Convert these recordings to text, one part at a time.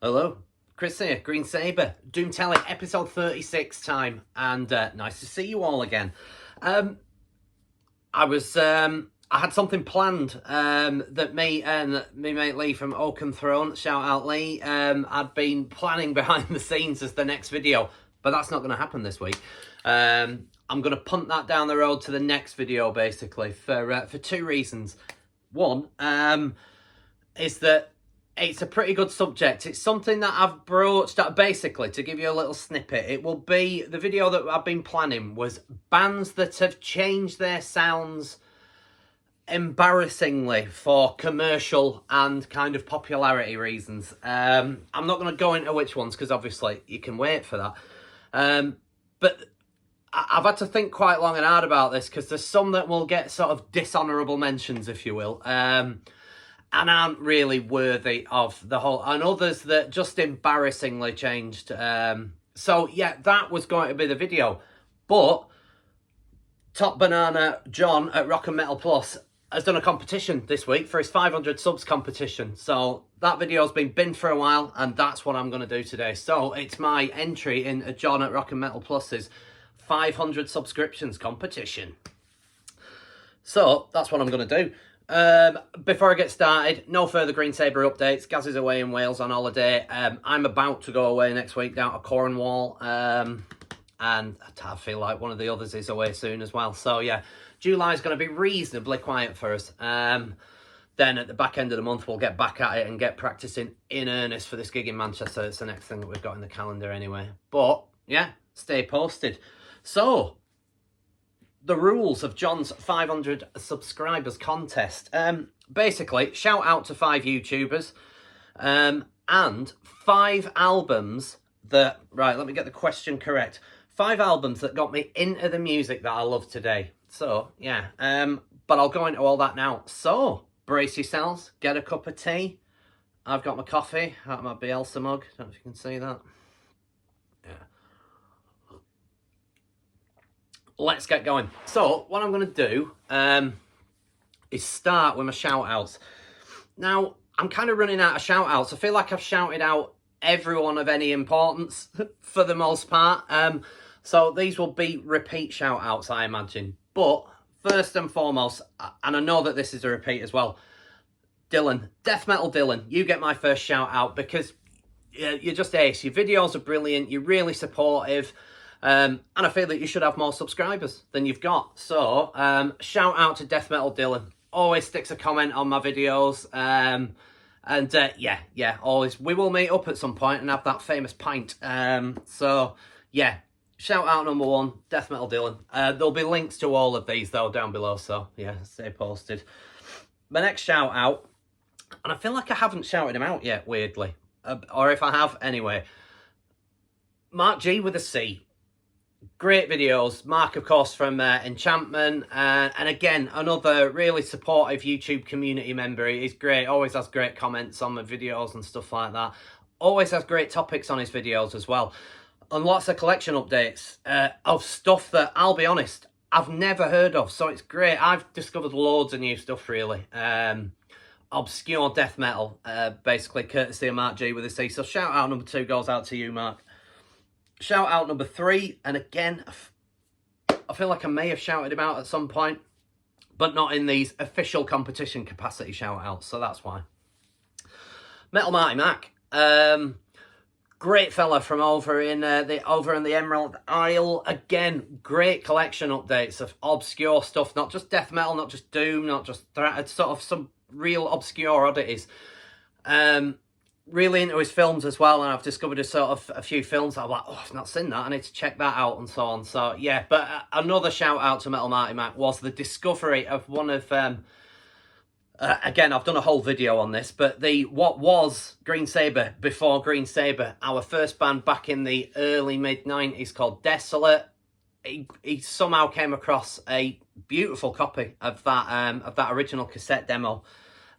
Hello, Chris here, Green Sabre, Doom Telly, episode 36 time, and nice to see you all again. I had something planned that me and me mate Lee from Oaken Throne, shout out Lee, I'd been planning behind the scenes as the next video, but that's not going to happen this week. I'm going to punt that down the road to the next video, basically, for two reasons. One is that it's a pretty good subject. It's something that I've broached, basically, to give you a little snippet. It will be, the video that I've been planning was bands that have changed their sounds embarrassingly for commercial and kind of popularity reasons. I'm not going to go into which ones, because obviously you can wait for that. But I've had to think quite long and hard about this, because there's some that will get sort of dishonourable mentions, if you will. And aren't really worthy of the whole, and others that just embarrassingly changed. So yeah, that was going to be the video, but Top Banana John at Rock and Metal Plus has done a competition this week for his 500 subs competition. So that video's been binned for a while, and that's what I'm going to do today. So it's my entry in John at Rock and Metal Plus's 500 subscriptions competition. So that's what I'm going to do. Before I get started, no further Green Sabre updates. Gaz is away in Wales on holiday. I'm about to go away next week down to Cornwall. And I feel like one of the others is away soon as well. So yeah, July's going to be reasonably quiet for us. Then at the back end of the month, we'll get back at it and get practicing in earnest for this gig in Manchester. It's the next thing that we've got in the calendar anyway. But yeah, stay posted. So, the rules of John's 500 subscribers contest. Basically, shout out to 5 YouTubers and 5 albums that... Right, let me get the question correct. 5 albums that got me into the music that I love today. So, yeah. But I'll go into all that now. So, brace yourselves. Get a cup of tea. I've got my coffee out of my Bielsa mug. Don't know if you can see that. Yeah. Let's get going. So, what I'm going to do is start with my shout-outs. Now, I'm kind of running out of shout-outs. I feel like I've shouted out everyone of any importance for the most part. So, these will be repeat shout-outs, I imagine. But, first and foremost, and I know that this is a repeat as well, Dylan, Death Metal Dylan, you get my first shout-out because you're just ace. Your videos are brilliant. You're really supportive. And I feel that you should have more subscribers than you've got. So, shout out to Death Metal Dylan. Always sticks a comment on my videos. Yeah, always. We will meet up at some point and have that famous pint. So, yeah, shout out number 1, Death Metal Dylan. There'll be links to all of these, though, down below. So, yeah, stay posted. My next shout out, and I feel like I haven't shouted him out yet, weirdly. Or if I have, anyway. Mark G with a C. Great videos. Mark, of course, from Enchantment. And again, another really supportive YouTube community member. He's great. Always has great comments on my videos and stuff like that. Always has great topics on his videos as well. And lots of collection updates of stuff that, I'll be honest, I've never heard of. So it's great. I've discovered loads of new stuff, really. Obscure death metal, basically, courtesy of Mark G with a C. So shout out number 2 goes out to you, Mark. Shout out number 3, and again, I feel like I may have shouted him out at some point, but not in these official competition capacity shout outs, so that's why. Metal Marty Mac, great fella from over in the Emerald Isle. Again, great collection updates of obscure stuff, not just death metal, not just doom, not just sort of some real obscure oddities. Really into his films as well, and I've discovered a few films that I'm like, oh, I've not seen that, I need to check that out and so on. So yeah, but another shout out to Metal Marty Mac was the discovery of one of again, I've done a whole video on this, but what was Green Sabre before Green Sabre, our first band back in the early mid-90s called Desolate. He somehow came across a beautiful copy of that original cassette demo.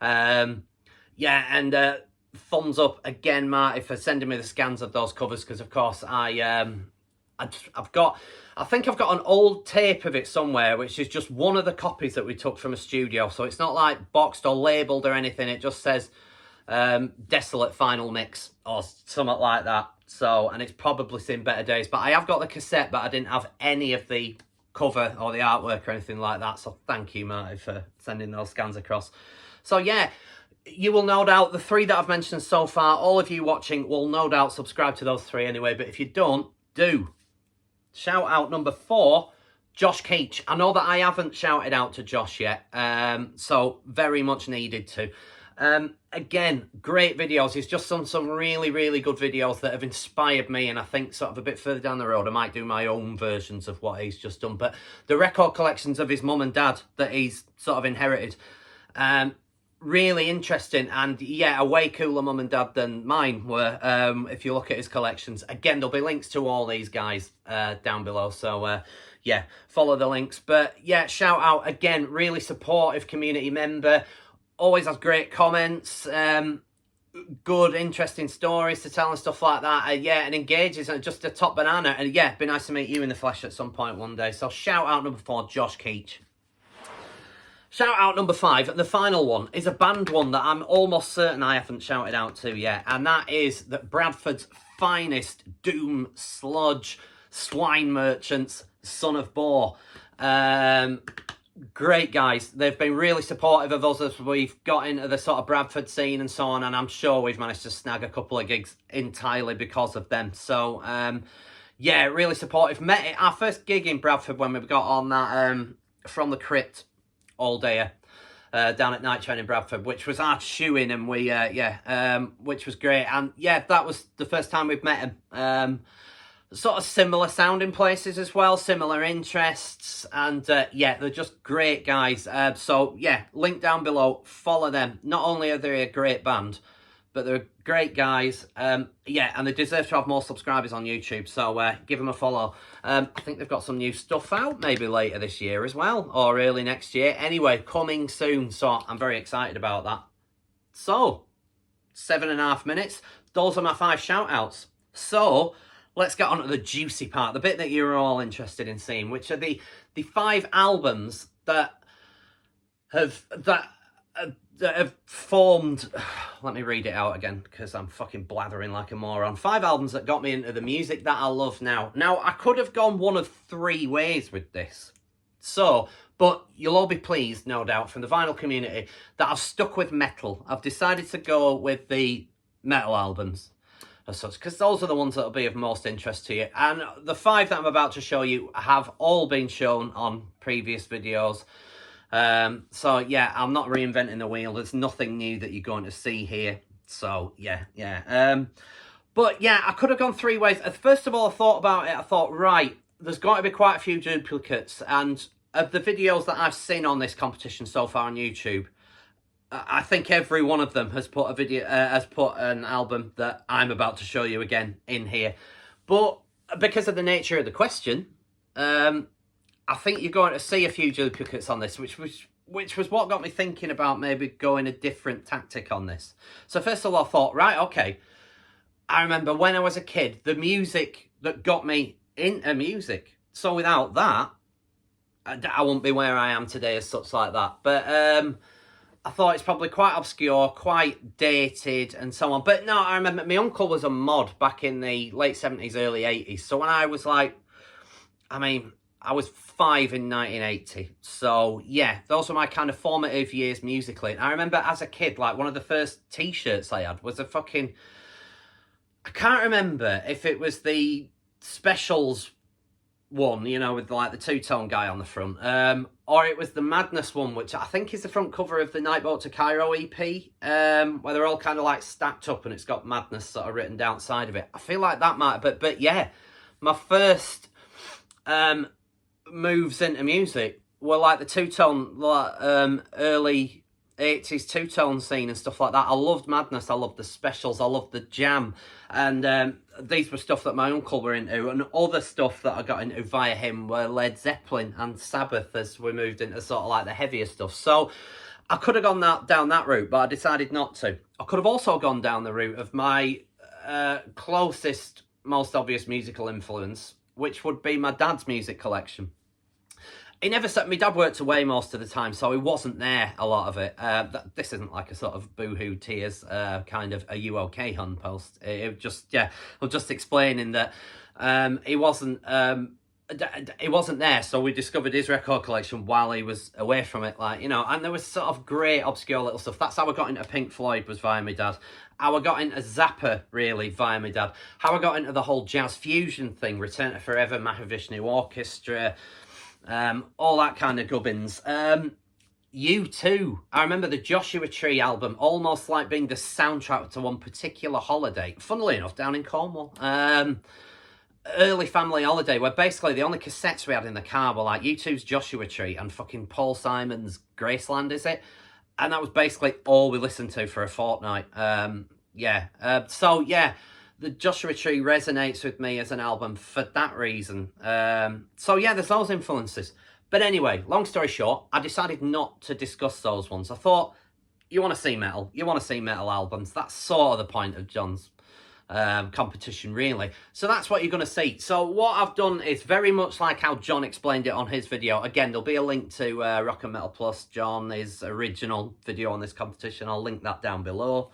Yeah, and thumbs up again, Marty, for sending me the scans of those covers, because of course I think I've got an old tape of it somewhere, which is just one of the copies that we took from a studio. So it's not like boxed or labelled or anything. It just says Desolate Final Mix or something like that. So, and it's probably seen better days. But I have got the cassette, but I didn't have any of the cover or the artwork or anything like that. So thank you, Marty, for sending those scans across. So yeah, you will no doubt, the 3 that I've mentioned so far, all of you watching will no doubt subscribe to those 3 anyway. But if you don't, do. Shout out number 4, Josh Keach. I know that I haven't shouted out to Josh yet, so very much needed to. Again, great videos. He's just done some really, really good videos that have inspired me, and I think sort of a bit further down the road I might do my own versions of what he's just done. But the record collections of his mum and dad that he's sort of inherited, really interesting, and yeah, a way cooler mum and dad than mine were, if you look at his collections. Again, there'll be links to all these guys down below, so yeah, follow the links. But yeah, shout out again, really supportive community member, always has great comments, good, interesting stories to tell and stuff like that. Yeah, and engages, and just a top banana. And yeah, be nice to meet you in the flesh at some point one day. So shout out number 4, Josh Keach. Shout out number 5, the final one, is a band one that I'm almost certain I haven't shouted out to yet. And that is that Bradford's finest doom sludge swine merchants, Son of Boar. Great guys. They've been really supportive of us as we've got into the sort of Bradford scene and so on, and I'm sure we've managed to snag a couple of gigs entirely because of them. So yeah, really supportive. Met it, our first gig in Bradford when we got on that From the Crypt all day down at Nightside in Bradford, which was our shoe-in, and we which was great. And yeah, that was the first time we've met him. Sort of similar sounding places as well, similar interests, and yeah, they're just great guys. So yeah, link down below, follow them. Not only are they a great band, but they're great guys. Yeah, and they deserve to have more subscribers on YouTube, so give them a follow. I think they've got some new stuff out, maybe later this year as well, or early next year. Anyway, coming soon, so I'm very excited about that. So, 7.5 minutes. Those are my 5 shout-outs. So, let's get on to the juicy part, the bit that you're all interested in seeing, which are the 5 albums that have formed. Let me read it out again, because I'm fucking blathering like a moron. 5 albums that got me into the music that I love now. Now, I could have gone one of 3 ways with this. So, but you'll all be pleased, no doubt, from the vinyl community, that I've stuck with metal. I've decided to go with the metal albums as such, because those are the ones that will be of most interest to you. And the 5 that I'm about to show you have all been shown on previous videos. So yeah, I'm not reinventing the wheel. There's nothing new that you're going to see here. So yeah. But yeah, I could have gone 3 ways. First of all, I thought about it. I thought, right, there's got to be quite a few duplicates. And of the videos that I've seen on this competition so far on YouTube, I think every one of them has put a video, has put an album that I'm about to show you again in here. But because of the nature of the question, I think you're going to see a few duplicates on this, which was what got me thinking about maybe going a different tactic on this. So first of all, I thought, right, okay, I remember when I was a kid, the music that got me into music. So without that, I wouldn't be where I am today as such like that. But I thought it's probably quite obscure, quite dated and so on. But no, I remember my uncle was a mod back in the late 70s, early 80s. So when I was like, I was 5 in 1980. So yeah, those were my kind of formative years musically. And I remember as a kid, like one of the first t-shirts I had was a fucking, I can't remember if it was the Specials one, you know, with like the two-tone guy on the front, or it was the Madness one, which I think is the front cover of the Nightboat to Cairo EP, where they're all kind of like stacked up and it's got Madness sort of written down side of it. I feel like that might, but yeah, my first moves into music were like the two-tone, early 80s two-tone scene and stuff like that. I loved Madness, I loved the Specials, I loved the Jam, and these were stuff that my uncle were into, and other stuff that I got into via him were Led Zeppelin and Sabbath as we moved into sort of like the heavier stuff. So I could have gone down that route, but I decided not to. I could have also gone down the route of my closest, most obvious musical influence, which would be my dad's music collection. he never said, my dad worked away most of the time, so he wasn't there a lot of it. This isn't like a sort of boohoo tears kind of, are you okay, hun post. It just, yeah, I'm just explaining that he wasn't there, so we discovered his record collection while he was away from it, like, you know, and there was sort of great obscure little stuff. That's how I got into Pink Floyd, was via my dad. How I got into Zappa, really, via my dad. How I got into the whole jazz fusion thing, Return to Forever, Mahavishnu Orchestra, all that kind of gubbins. U2. I remember the Joshua Tree album almost like being the soundtrack to one particular holiday, funnily enough, down in Cornwall. Early family holiday, where basically the only cassettes we had in the car were like U2's Joshua Tree and fucking Paul Simon's Graceland, is it? And that was basically all we listened to for a fortnight. So yeah, the Joshua Tree resonates with me as an album for that reason. So yeah, there's those influences. But anyway, long story short, I decided not to discuss those ones. I thought, you want to see metal, you want to see metal albums. That's sort of the point of John's competition, really. So that's what you're going to see. So what I've done is very much like how John explained it on his video. Again, there'll be a link to Rock and Metal Plus, John, his original video on this competition. I'll link that down below.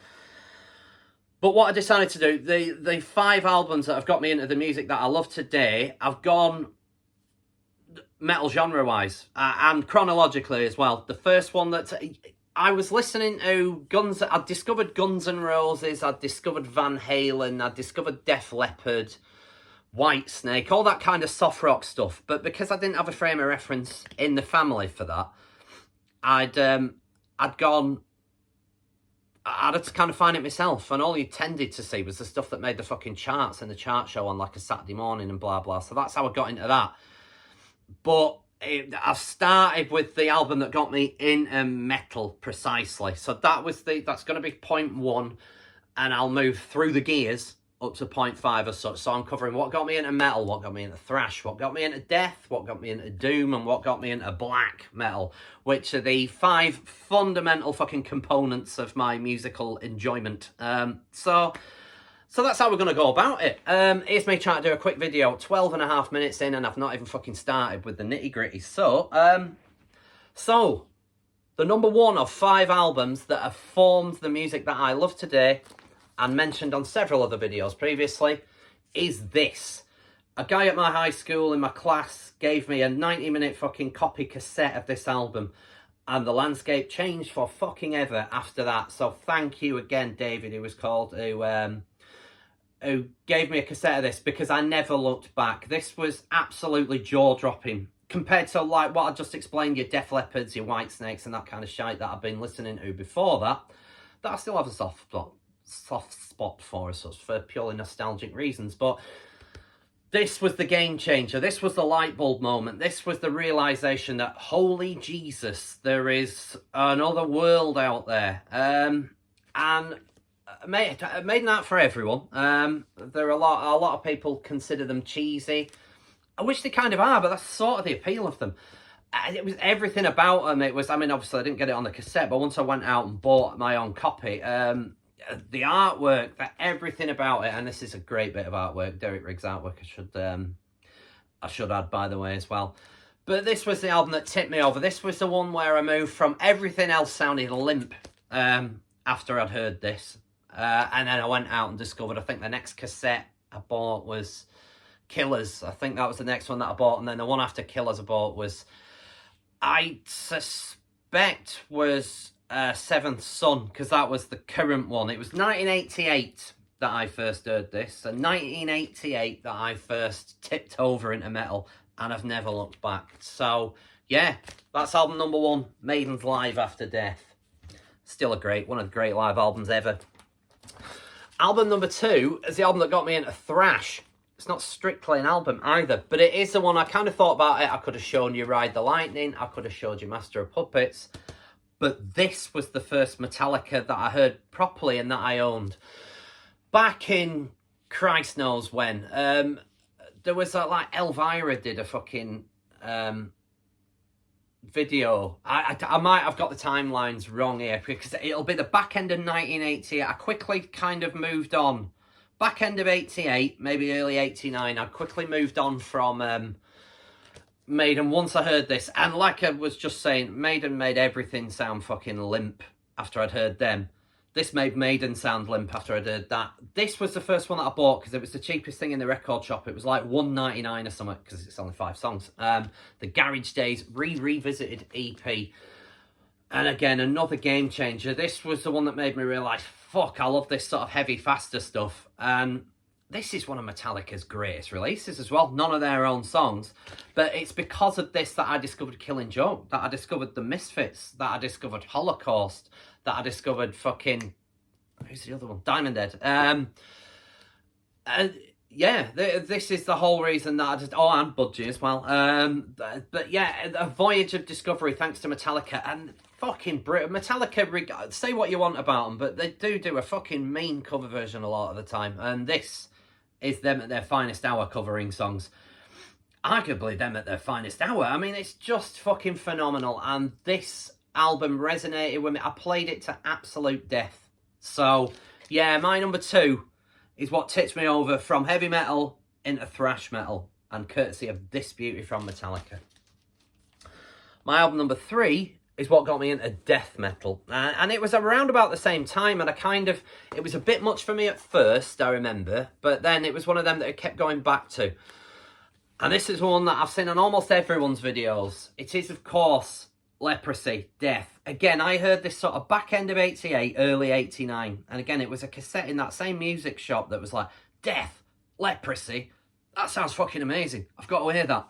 But what I decided to do, the 5 albums that have got me into the music that I love today, I've gone metal genre-wise and chronologically as well. The first one that I was listening to I discovered Guns N' Roses, I discovered Van Halen, I discovered Def Leppard, Whitesnake, all that kind of soft rock stuff. But because I didn't have a frame of reference in the family for that, I'd had to kind of find it myself, and all you tended to see was the stuff that made the fucking charts and the chart show on like a Saturday morning and blah blah. So that's how I got into that. But I've started with the album that got me into metal, precisely. So that's going to be point 1, and I'll move through the gears up to point 5 or such. So I'm covering what got me into metal, what got me into thrash, what got me into death, what got me into doom, and what got me into black metal, which are the 5 fundamental fucking components of my musical enjoyment. So that's how we're going to go about it. Here's me trying to do a quick video, 12.5 minutes in, and I've not even fucking started with the nitty-gritty. So the number 1 of 5 albums that have formed the music that I love today, and mentioned on several other videos previously, is this. A guy at my high school in my class gave me a 90-minute fucking copy cassette of this album, and the landscape changed for fucking ever after that. So thank you again, David, who was called, who gave me a cassette of this, because I never looked back. This was absolutely jaw-dropping compared to like what I just explained, your Def Leppards, your Whitesnakes and that kind of shite that I've been listening to before that I still have a soft spot for, as such, for purely nostalgic reasons. But this was the game changer. This was the light bulb moment. This was the realisation that, holy Jesus, there is another world out there. And Maiden aren't for everyone. There are a lot of people consider them cheesy, which they kind of are, but that's sort of the appeal of them. It was everything about them. It was, I mean, obviously I didn't get it on the cassette, but once I went out and bought my own copy, the artwork, everything about it, and this is a great bit of artwork, Derek Riggs artwork, I should add, by the way, as well. But this was the album that tipped me over. This was the one where I moved from everything else sounding limp after I'd heard this. And then I went out and discovered, I think the next cassette I bought was Killers. I think that was the next one that I bought. And then the one after Killers I bought was, I suspect, was Seventh Son, because that was the current one. It was 1988 that I first heard this. And 1988 that I first tipped over into metal. And I've never looked back. So, yeah, that's album number 1, Maiden's Live After Death. Still one of the great live albums ever. Album number 2 is the album that got me into thrash. It's not strictly an album either, but it is the one I kind of thought about it. I could have shown you Ride the Lightning. I could have showed you Master of Puppets. But this was the first Metallica that I heard properly and that I owned. Back in Christ knows when. There was like Elvira did a fucking video. I might have got the timelines wrong here, because it'll be the back end of 1988. I quickly kind of moved on. Back end of 88, maybe early 89, I quickly moved on from Maiden, once I heard this, and like I was just saying, Maiden made everything sound fucking limp after I'd heard them. This made Maiden sound limp after I'd heard that. This was the first one that I bought because it was the cheapest thing in the record shop. It was like $1.99 or something because it's only 5 songs. The Garage Days Revisited EP. And again, another game changer. This was the one that made me realise, fuck, I love this sort of heavy, faster stuff. And this is one of Metallica's greatest releases as well. None of their own songs. But it's because of this that I discovered Killing Joke, that I discovered The Misfits, that I discovered Holocaust, that I discovered fucking... who's the other one? Diamond Head. And yeah, this is the whole reason that I just... oh, and Budgie as well. But yeah, a voyage of discovery thanks to Metallica. And fucking Metallica, say what you want about them, but they do a fucking mean cover version a lot of the time. And this is them at their finest hour covering songs. Arguably them at their finest hour. I mean, it's just fucking phenomenal. And this album resonated with me. I played it to absolute death. So, yeah, my number 2 is what tipped me over from heavy metal into thrash metal, and courtesy of this beauty from Metallica. My album number 3 is what got me into death metal, and it was around about the same time, and it was a bit much for me at first, I remember, but then it was one of them that I kept going back to. And this is one that I've seen on almost everyone's videos. It is, of course, Leprosy, Death. Again, I heard this sort of back end of 88, early 89. And again, it was a cassette in that same music shop that was like, Death, Leprosy. That sounds fucking amazing. I've got to hear that.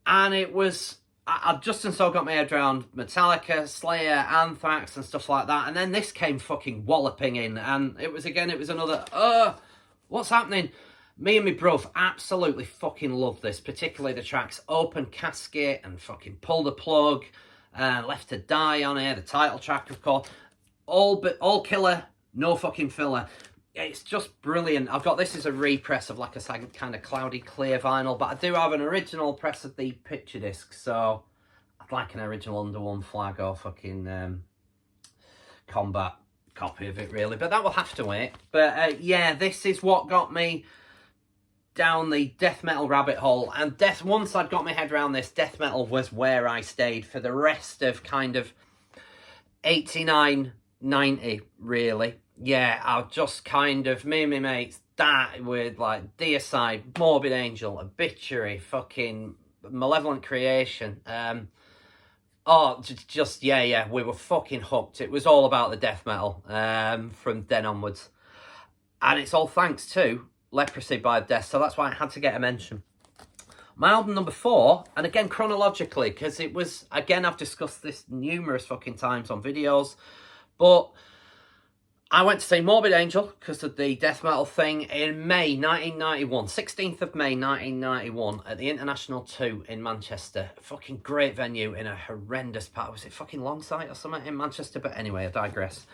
And it was... I just and so got my head around Metallica, Slayer, Anthrax and stuff like that. And then this came fucking walloping in. And it was another, what's happening? Me and my bruv absolutely fucking love this, particularly the tracks Open Casket and fucking Pull the Plug, Left to Die on here, the title track, of course. All killer, no fucking filler. It's just brilliant. I've got this as a repress of like a kind of cloudy clear vinyl, but I do have an original press of the picture disc, so I'd like an original Under One Flag or fucking Combat copy of it, really. But that will have to wait. But yeah, this is what got me down the death metal rabbit hole. And once I'd got my head around this, death metal was where I stayed for the rest of kind of 89, 90, really. Yeah, I just kind of, me and my mates, that with like Deicide, Morbid Angel, Obituary, fucking Malevolent Creation. Yeah, we were fucking hooked. It was all about the death metal from then onwards. And it's all thanks to Leprosy by Death, so that's why I had to get a mention. My album number 4, and again chronologically, because it was, again, I've discussed this numerous fucking times on videos, but I went to see Morbid Angel because of the death metal thing in May 1991, 16th of May 1991 at the International 2 in Manchester. Fucking great venue in a horrendous part. Was it fucking Longsight or something in Manchester? But anyway, I digress.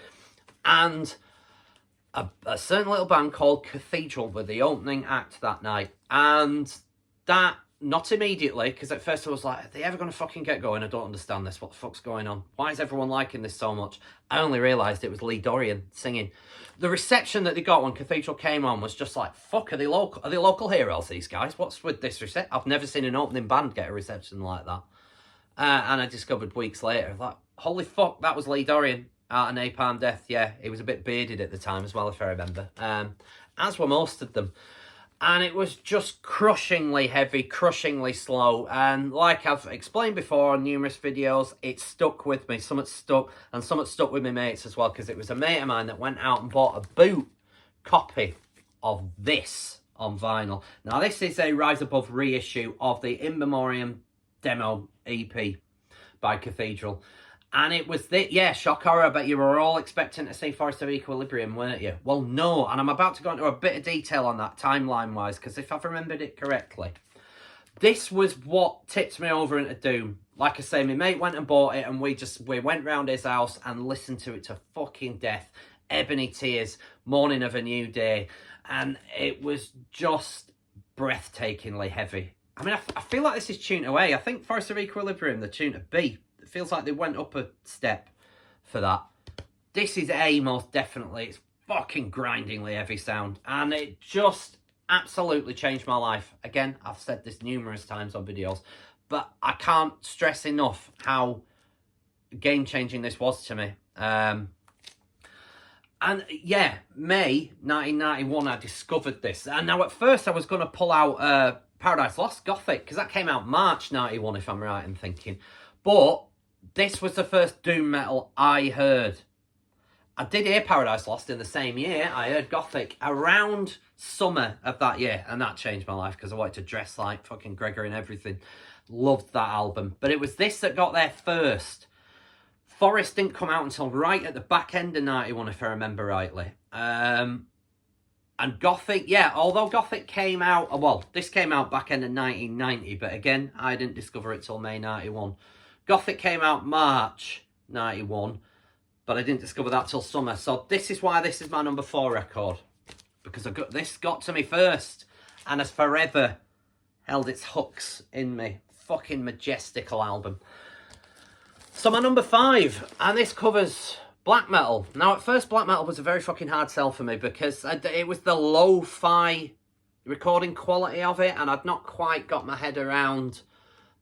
And a certain little band called Cathedral were the opening act that night. And that, not immediately, because at first I was like, are they ever going to fucking get going? I don't understand this. What the fuck's going on? Why is everyone liking this so much? I only realised it was Lee Dorian singing. The reception that they got when Cathedral came on was just like, fuck, are they local heroes, these guys? What's with this reception? I've never seen an opening band get a reception like that. And I discovered weeks later, like, holy fuck, that was Lee Dorian out of Napalm Death. Yeah, he was a bit bearded at the time as well, if I remember. As were most of them. And it was just crushingly heavy, crushingly slow. And like I've explained before on numerous videos, it stuck with me. Some stuck with my mates as well, because it was a mate of mine that went out and bought a boot copy of this on vinyl. Now, this is a Rise Above reissue of the In Memoriam demo EP by Cathedral. And it was shock horror. I bet you were all expecting to see Forest of Equilibrium, weren't you? Well, no. And I'm about to go into a bit of detail on that timeline-wise, because if I've remembered it correctly, this was what tipped me over into Doom. Like I say, my mate went and bought it, and we went round his house and listened to it to fucking death. Ebony Tears, Morning of a New Day. And it was just breathtakingly heavy. I mean, I feel like this is tuned away. I think Forest of Equilibrium, the tune to B. It feels like they went up a step for that. This is A, most definitely. It's fucking grindingly heavy sound. And it just absolutely changed my life. Again, I've said this numerous times on videos, but I can't stress enough how game-changing this was to me. And yeah, May 1991, I discovered this. And now at first I was going to pull out Paradise Lost Gothic, because that came out March 91, if I'm right in thinking. But this was the first doom metal I heard. I did hear Paradise Lost in the same year. I heard Gothic around summer of that year, and that changed my life because I wanted to dress like fucking Gregory and everything. Loved that album. But it was this that got there first. Forest didn't come out until right at the back end of 91, if I remember rightly. And Gothic, yeah, although Gothic came out, well, this came out back end of 1990, but again, I didn't discover it till May 91. Gothic came out March 91, but I didn't discover that till summer. So this is why this is my number 4 record. Because this got to me first, and has forever held its hooks in me. Fucking majestical album. So my number 5, and this covers black metal. Now at first black metal was a very fucking hard sell for me because it was the lo-fi recording quality of it, and I'd not quite got my head around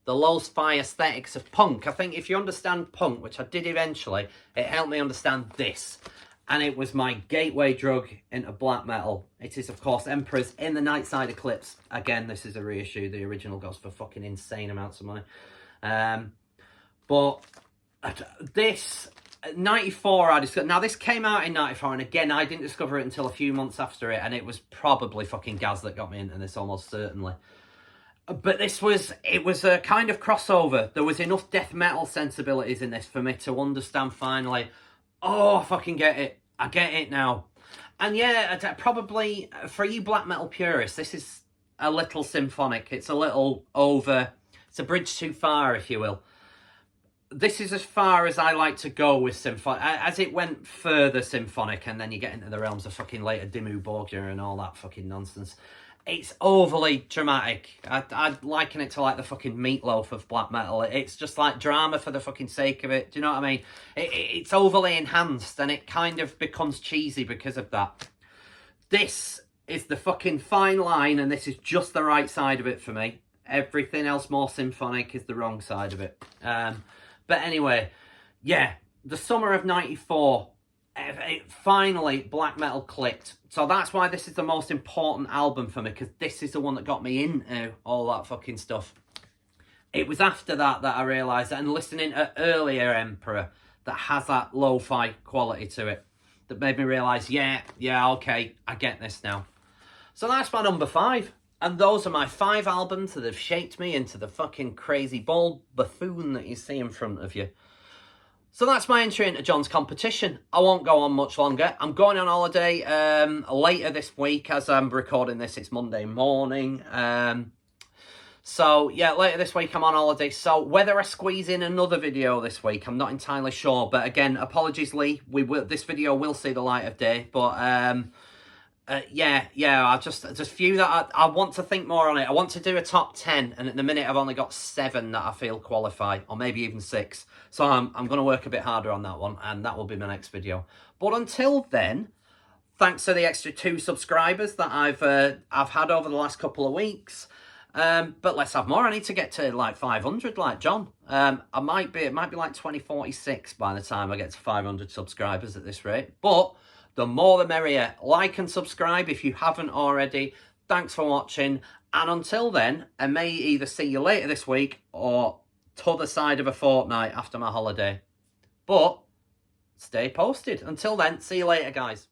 the lo-fi aesthetics of punk. I think if you understand punk, which I did eventually, it helped me understand this. And it was my gateway drug into black metal. It is, of course, Emperors in the Nightside Eclipse. Again, this is a reissue. The original goes for fucking insane amounts of money. But this, 94, I discovered. Now, this came out in 94, and again, I didn't discover it until a few months after it, and it was probably fucking Gaz that got me into this, almost certainly. But it was a kind of crossover. There was enough death metal sensibilities in this for me to understand finally, oh, I fucking get it. I get it now. And yeah, probably for you black metal purists, this is a little symphonic. It's a little over. It's a bridge too far, if you will. This is as far as I like to go with symphonic. As it went further symphonic, and then you get into the realms of fucking later Dimmu Borgir and all that fucking nonsense. It's overly dramatic. I'd liken it to like the fucking Meatloaf of black metal. It's just like drama for the fucking sake of it. Do you know what I mean? It's overly enhanced, and it kind of becomes cheesy because of that. This is the fucking fine line, and this is just the right side of it for me. Everything else more symphonic is the wrong side of it. But anyway, yeah, the summer of 94, finally black metal clicked. So that's why this is the most important album for me, because this is the one that got me into all that fucking stuff. It was after that I realised that, and listening to earlier Emperor that has that lo-fi quality to it, that made me realise, yeah, okay, I get this now. So that's my number 5. And those are my 5 albums that have shaped me into the fucking crazy bald buffoon that you see in front of you. So that's my entry into John's competition. I won't go on much longer. I'm going on holiday later this week. As I'm recording this, it's Monday morning. So yeah, later this week I'm on holiday. So whether I squeeze in another video this week, I'm not entirely sure. But again, apologies, Lee. This video will see the light of day. But yeah, I've just few that I want to think more on it. I want to do a top 10, and at the minute I've only got 7 that I feel qualify, or maybe even 6. So I'm going to work a bit harder on that one, and that will be my next video. But until then, thanks to the extra 2 subscribers that I've had over the last couple of weeks. But let's have more. I need to get to like 500 like John. It might be like 2046 by the time I get to 500 subscribers at this rate. But the more the merrier. Like and subscribe if you haven't already. Thanks for watching. And until then, I may either see you later this week or t'other side of a fortnight after my holiday. But stay posted. Until then, see you later, guys.